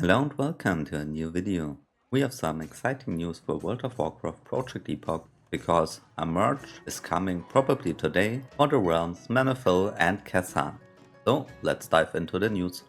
Hello and welcome to a new video. We have some exciting news for World of Warcraft Project Epoch because a merge is coming probably today for the realms Menethil and Kezan. So let's dive into the news.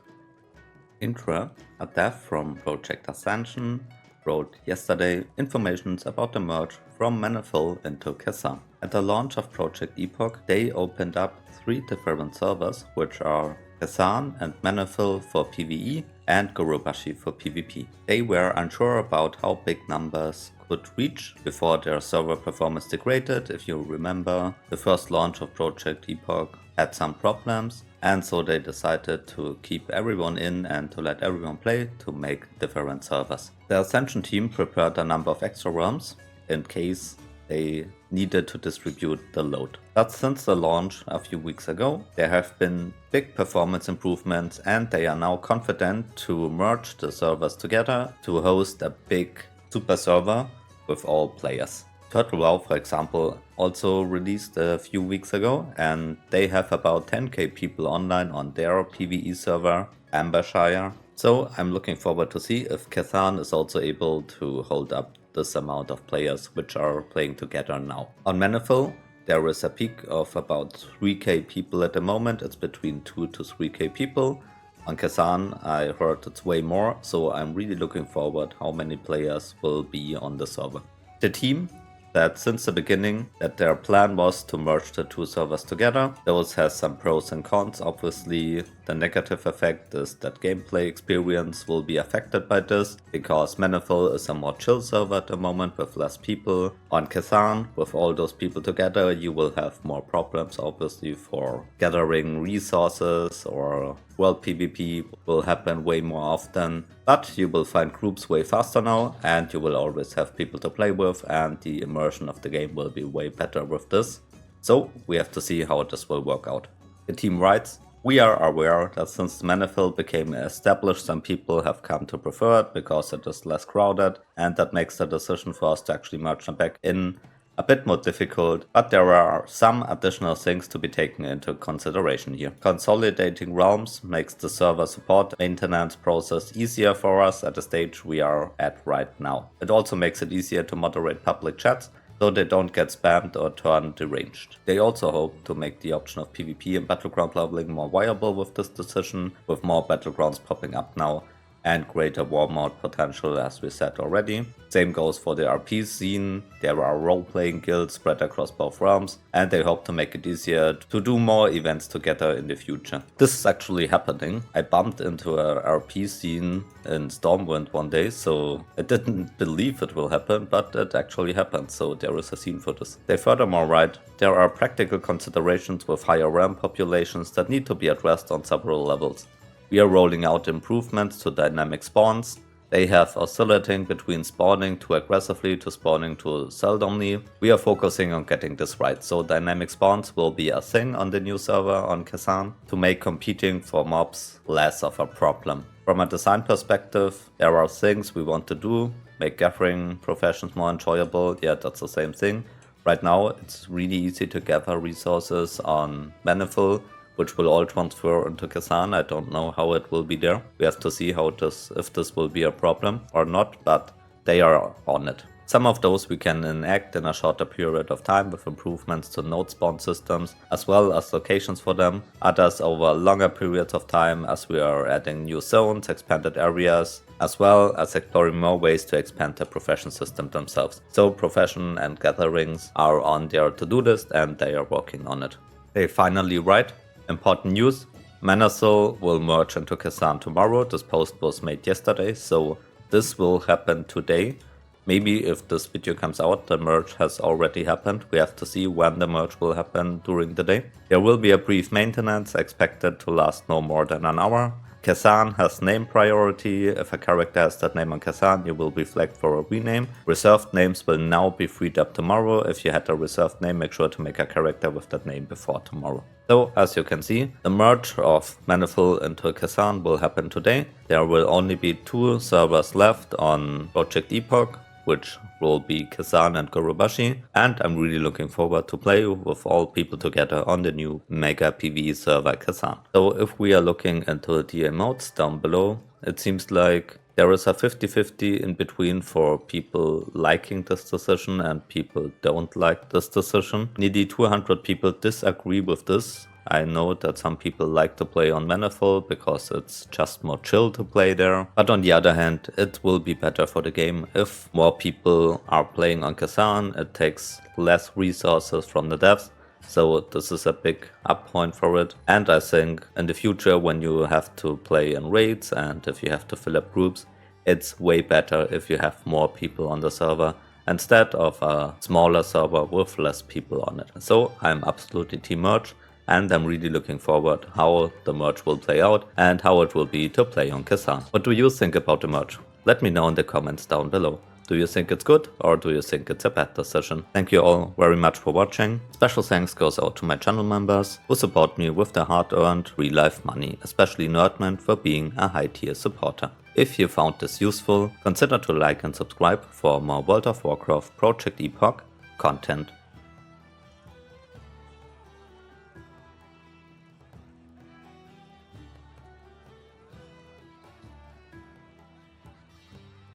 Intra, a dev from Project Ascension, wrote yesterday information about the merge from Menethil into Kezan. At the launch of Project Epoch, they opened up 3 different servers, which are Kezan and Menethil for PvE and Gurubashi for PvP. They were unsure about how big numbers could reach before their server performance degraded. If you remember, the first launch of Project Epoch had some problems, and so they decided to keep everyone in and to let everyone play to make different servers. The Ascension team prepared a number of extra realms in case they needed to distribute the load. But since the launch a few weeks ago, there have been big performance improvements and they are now confident to merge the servers together to host a big super server with all players. Turtle WoW, for example, also released a few weeks ago and they have about 10k people online on their PvE server, Ambershire. So I'm looking forward to see if Kezan is also able to hold up this amount of players which are playing together now. On Menethil, there is a peak of about 3k people at the moment. It's between 2 to 3k people. On Kezan, I heard it's way more, so I'm really looking forward how many players will be on the server. The team said since the beginning that their plan was to merge the 2 servers together. Those has some pros and cons. Obviously, the negative effect is that gameplay experience will be affected by this because Menethil is a more chill server at the moment with less people. On Kezan, with all those people together, you will have more problems obviously for gathering resources, or world PvP will happen way more often. But you will find groups way faster now and you will always have people to play with and the immersion of the game will be way better with this. So we have to see how this will work out. The team writes, "We are aware that since Menethil became established, some people have come to prefer it because it is less crowded, and that makes the decision for us to actually merge them back in a bit more difficult, but there are some additional things to be taken into consideration here. Consolidating realms makes the server support maintenance process easier for us at the stage we are at right now. It also makes it easier to moderate public chats, so they don't get spammed or turn deranged. They also hope to make the option of PvP and battleground leveling more viable with this decision, with more battlegrounds popping up now and greater war mode potential, as we said already. Same goes for the RP scene. There are role-playing guilds spread across both realms and they hope to make it easier to do more events together in the future. This is actually happening. I bumped into a RP scene in Stormwind one day, so I didn't believe it will happen, but it actually happened, so there is a scene for this. They furthermore write, "There are practical considerations with higher realm populations that need to be addressed on several levels. We are rolling out improvements to dynamic spawns. They have oscillating between spawning too aggressively to spawning too seldomly. We are focusing on getting this right, so dynamic spawns will be a thing on the new server on Kezan to make competing for mobs less of a problem. From a design perspective, there are things we want to do, make gathering professions more enjoyable. Yeah, that's the same thing. Right now, it's really easy to gather resources on Menethil, which will all transfer into Kezan. I don't know how it will be there. We have to see if this will be a problem or not, but they are on it. Some of those we can enact in a shorter period of time with improvements to node spawn systems as well as locations for them. Others over longer periods of time as we are adding new zones, expanded areas, as well as exploring more ways to expand the profession system themselves. So profession and gatherings are on their to-do list and they are working on it." They finally write, "Important news, Menethil will merge into Kezan tomorrow." This post was made yesterday, so this will happen today. Maybe if this video comes out, the merge has already happened. We have to see when the merge will happen during the day. There will be a brief maintenance expected to last no more than an hour. Kezan has name priority. If a character has that name on Kezan, you will be flagged for a rename. Reserved names will now be freed up tomorrow. If you had a reserved name, make sure to make a character with that name before tomorrow. So, as you can see, the merge of Menethil into Kezan will happen today. There will only be 2 servers left on Project Epoch, which will be Kezan and Gurubashi, and I'm really looking forward to play with all people together on the new Mega PvE server Kezan. So if we are looking into the emotes down below, it seems like there is a 50-50 in between for people liking this decision and people don't like this decision. Nearly 200 people disagree with this. I know that some people like to play on Menethil because it's just more chill to play there. But on the other hand, it will be better for the game if more people are playing on Kezan. It takes less resources from the devs. So this is a big up point for it. And I think in the future, when you have to play in raids and if you have to fill up groups, it's way better if you have more people on the server instead of a smaller server with less people on it. So I'm absolutely team merge, and I'm really looking forward how the merge will play out and how it will be to play on Kezan. What do you think about the merge? Let me know in the comments down below. Do you think it's good or do you think it's a bad decision? Thank you all very much for watching. Special thanks goes out to my channel members who support me with their hard-earned real-life money, especially Nerdman for being a high-tier supporter. If you found this useful, consider to like and subscribe for more World of Warcraft Project Epoch content.